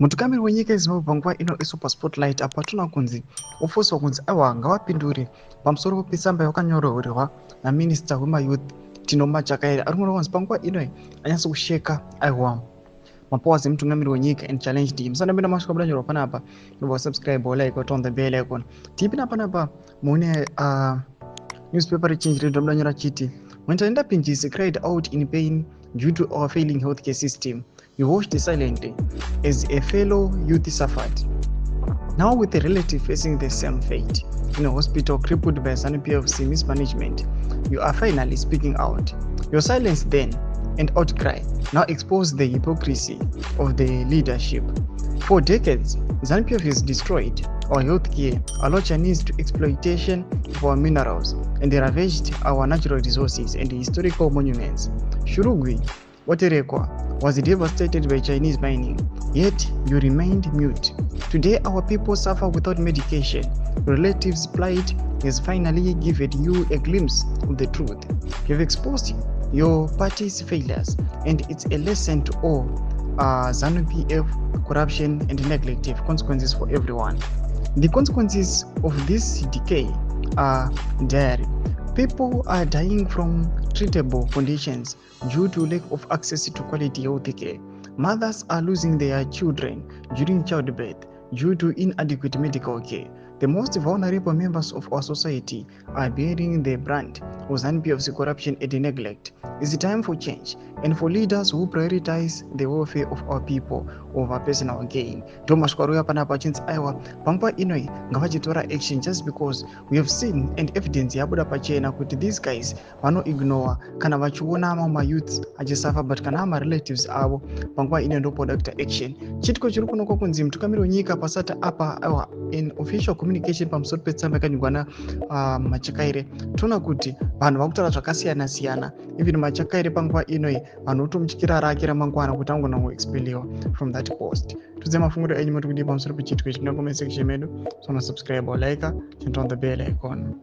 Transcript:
Mutungamiri wenyika yeZimbabwe panguva ino iSuper Spotlight apa tuna kunzi ofuswa kunzi aiwa ngavapindure pamusoro petsamba yakanyorerwa naMinista weMayouth Mnangagwa ari kuona kunzi panguva ino anyatsa kusheka aiwa mapower emutungamiri wenyika and challenge team. Musandapinda masvika kudanyorwa panapa ndobva subscribe like on the bell icon. Tipinda panapa muone newspaper rechange ndomudanyora chiti when Taenda Pinjisi cried out in pain due to our failing healthcare system. We watched silently as a fellow youth suffered. Now with a relative facing the same fate in a hospital crippled by ZVAITWA mismanagement, you are finally speaking out. Your silence then and outcry now expose the hypocrisy of the leadership. For decades, ZVAITWA has destroyed our healthcare, allowed Chinese to exploitation of our minerals, and they ravaged our natural resources and historical monuments. Shurugwi, Waterekwa, was devastated by Chinese mining, yet you remained mute. Today our people suffer without medication. Relatives' plight has finally given you a glimpse of the truth. You have exposed your party's failures, and it's a lesson to all ZANU-PF corruption and neglect have consequences for everyone. The consequences of this decay are dire. People are dying from treatable conditions due to lack of access to quality health care. Mothers are losing their children during childbirth due to inadequate medical care. The most vulnerable members of our society are bearing the brunt of ZANU-PF's corruption and neglect. It's time for change and for leaders who prioritize the welfare of our people over personal gain. Tomashwaruya panapa chinzi aiwa panguva inoi ngavachitora action just because we have seen and evidence yabuda pachena kuti these guys vano ignore kana vachiona mamayouths achisafa but kana relatives avo panguva ino ndopoda kuita action. Chitiko chiri kunoka kunzi mutungamiri wenyika pasati apa aiwa in official communication pamusoro petsamba yakanyorwa naMachakaire toona kuti vanhu vakutaura zvakasiyana siyana. Even Machakaire panguva inoi vanhu votomutyira rake ramangwana kuti angonangoexpeliwa from that post. Tudze mafunguro enyu muri kudii pamusoro pechitiko ichi. Ndinongomesa section medu, so subscribe or like and turn on the bell icon.